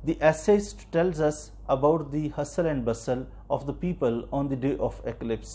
The essayist tells us about the hustle and bustle of the people on the day of eclipse.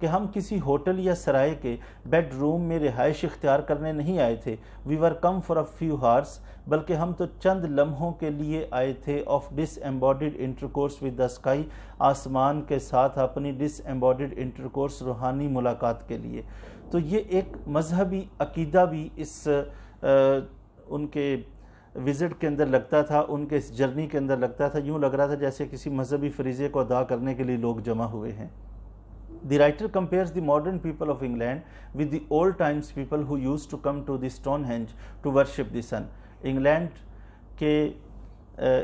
کہ ہم کسی hotel یا سرائے کے bed room میں رہائش اختیار کرنے نہیں آئے تھے. We were come for a few hours, بلکہ ہم تو چند لمحوں کے لیے آئے تھے. Of disembodied intercourse with the sky, آسمان کے ساتھ اپنی ڈس ایمبوڈیڈ انٹرکورس روحانی ملاقات کے لیے. تو یہ ایک مذہبی عقیدہ بھی اس ان کے وزٹ کے اندر لگتا تھا، ان کے اس جرنی کے اندر لگتا تھا. یوں لگ رہا تھا جیسے کسی مذہبی فریضے کو ادا کرنے کے لیے لوگ جمع ہوئے ہیں. The writer compares the modern people of England with the old times people who used to come to the Stonehenge to worship the sun. England کے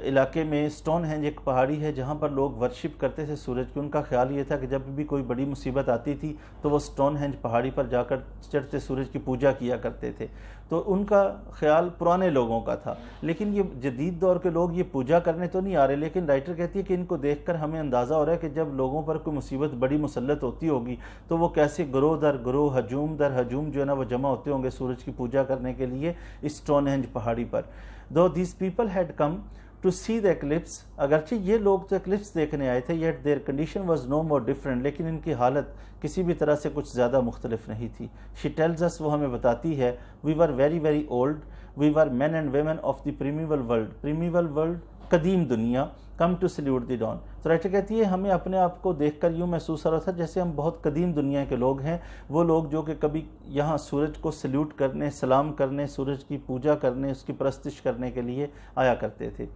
علاقے میں سٹون ہینج ایک پہاڑی ہے جہاں پر لوگ ورشپ کرتے تھے سورج کی. ان کا خیال یہ تھا کہ جب بھی کوئی بڑی مصیبت آتی تھی تو وہ سٹون ہینج پہاڑی پر جا کر چڑھتے سورج کی پوجا کیا کرتے تھے. تو ان کا خیال پرانے لوگوں کا تھا. لیکن یہ جدید دور کے لوگ یہ پوجا کرنے تو نہیں آ رہے، لیکن رائٹر کہتی ہے کہ ان کو دیکھ کر ہمیں اندازہ ہو رہا ہے کہ جب لوگوں پر کوئی مصیبت بڑی مسلط ہوتی ہوگی تو وہ کیسے گروہ در گروہ، ہجوم در ہجوم جو ہے نا وہ جمع ہوتے ہوں گے سورج کی پوجا کرنے کے لیے اس سٹون ہینج پہاڑی پر. Though these people had come to see the eclipse، اگرچہ یہ لوگ تو ایکلپس دیکھنے آئے تھے، yet their condition was no more different، لیکن ان کی حالت کسی بھی طرح سے کچھ زیادہ مختلف نہیں تھی. She tells us، وہ ہمیں بتاتی ہے، we were very very old، we were men and women of the primeval world، primeval world قدیم دنیا، come to salute the dawn. تو رائٹر کہتی ہے ہمیں اپنے آپ کو دیکھ کر یوں محسوس ہو رہا تھا جیسے ہم بہت قدیم دنیا کے لوگ ہیں، وہ لوگ جو کہ کبھی یہاں سورج کو سلیوٹ کرنے، سلام کرنے، سورج کی پوجا کرنے، اس کی پرستش کرنے کے لیے آیا کرتے تھے.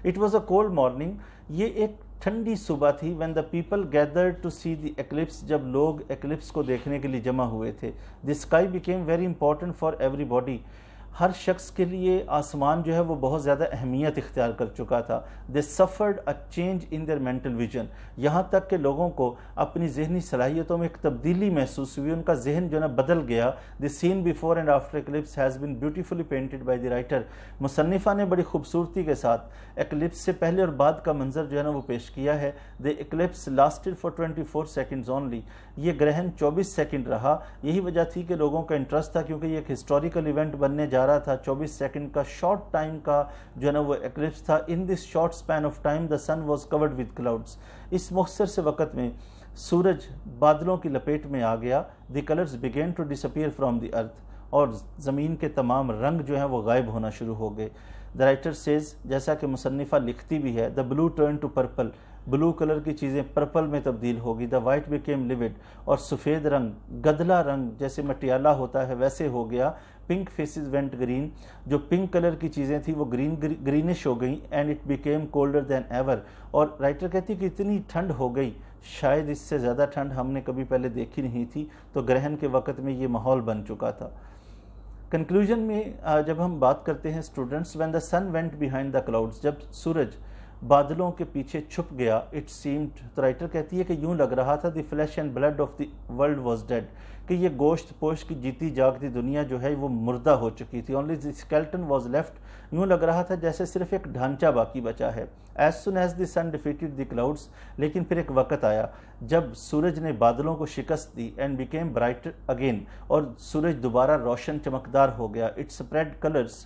It was a cold morning، یہ ایک ٹھنڈی صبح تھی. when the people gathered to see the eclipse، جب لوگ ایکلپس کو دیکھنے کے لیے جمع ہوئے تھے. the sky became very important for everybody، ہر شخص کے لیے آسمان جو ہے وہ بہت زیادہ اہمیت اختیار کر چکا تھا. they suffered a change in their mental vision، یہاں تک کہ لوگوں کو اپنی ذہنی صلاحیتوں میں ایک تبدیلی محسوس ہوئی، ان کا ذہن جو ہے نا بدل گیا. the scene before and after eclipse has been beautifully painted by the writer، مصنفہ نے بڑی خوبصورتی کے ساتھ ایکلپس سے پہلے اور بعد کا منظر جو ہے نا وہ پیش کیا ہے. the eclipse lasted for 24 seconds only، یہ گرہن 24 سیکنڈ رہا. یہی وجہ تھی کہ لوگوں کا انٹرسٹ تھا کیونکہ یہ ایک ہسٹوریکل ایونٹ بننے جا رہا تھا. 24 سیکنڈ کا شارٹ ٹائم کا جو ہے نا وہ ایکلپس تھا. In this short span of time the sun was covered with clouds، اس مختصر سے وقت میں سورج بادلوں کی لپیٹ میں آ گیا. the colors began to disappear from the earth، اور زمین کے تمام رنگ جو ہیں وہ غائب ہونا شروع ہو گئے. the writer says، جیسا کہ مصنفہ لکھتی بھی ہے، the blue turned to purple، blue colour کی چیزیں پرپل میں تبدیل ہوگی. the white became livid، اور سفید رنگ، گدلا رنگ جیسے مٹیالہ ہوتا ہے ویسے ہو گیا. pink faces went green، جو پنک کلر کی چیزیں تھیں وہ گرینش ہو گئیں. and it became colder than ever، اور رائٹر کہتی کہ اتنی ٹھنڈ ہو گئی، شاید اس سے زیادہ ٹھنڈ ہم نے کبھی پہلے دیکھی نہیں تھی. تو گرہن کے وقت میں یہ ماحول بن چکا تھا. کنکلوژن میں جب ہم بات کرتے ہیں students, when the sun went behind the clouds، جب سورج بادلوں کے پیچھے چھپ گیا. it seemed، تو رائٹر کہتی ہے کہ یوں لگ رہا تھا، the flesh and blood of the world was dead، کہ یہ گوشت پوش کی جیتی جاگتی دنیا جو ہے وہ مردہ ہو چکی تھی. only the skeleton was left، یوں لگ رہا تھا جیسے صرف ایک ڈھانچہ باقی بچا ہے. as soon as the sun defeated the clouds، لیکن پھر ایک وقت آیا جب سورج نے بادلوں کو شکست دی. and became brighter again، اور سورج دوبارہ روشن چمکدار ہو گیا. it spread colors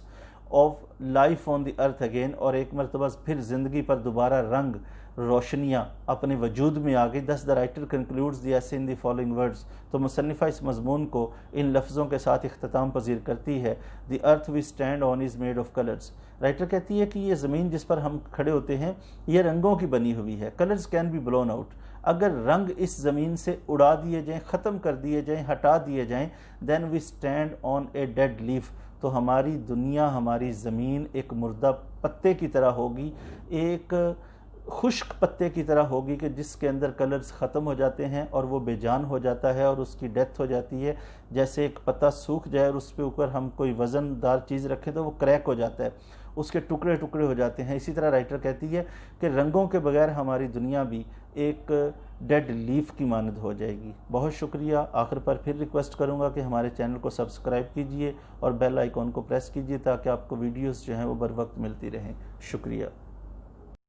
of life on the earth again، اور ایک مرتبہ پھر زندگی پر دوبارہ رنگ روشنیاں اپنے وجود میں آ گئی. thus the writer concludes the essay in the following words، تو مصنفہ اس مضمون کو ان لفظوں کے ساتھ اختتام پذیر کرتی ہے. the earth we stand on is made of colors، writer کہتی ہے کہ یہ زمین جس پر ہم کھڑے ہوتے ہیں یہ رنگوں کی بنی ہوئی ہے. colors can be blown out، اگر رنگ اس زمین سے اڑا دیے جائیں، ختم کر دیے جائیں، ہٹا دیے جائیں. then we stand on a dead leaf، تو ہماری دنیا، ہماری زمین ایک مردہ پتے کی طرح ہوگی، ایک خشک پتے کی طرح ہوگی کہ جس کے اندر کلرز ختم ہو جاتے ہیں اور وہ بے جان ہو جاتا ہے اور اس کی ڈیتھ ہو جاتی ہے. جیسے ایک پتا سوکھ جائے اور اس پہ اوپر ہم کوئی وزن دار چیز رکھیں تو وہ کریک ہو جاتا ہے، اس کے ٹکڑے ٹکڑے ہو جاتے ہیں. اسی طرح رائٹر کہتی ہے کہ رنگوں کے بغیر ہماری دنیا بھی ایک ڈیڈ لیف کی مانند ہو جائے گی. بہت شکریہ. آخر پر پھر ریکویسٹ کروں گا کہ ہمارے چینل کو سبسکرائب کیجئے اور بیل آئیکن کو پریس کیجئے تاکہ آپ کو ویڈیوز جو ہیں وہ بر وقت ملتی رہیں. شکریہ.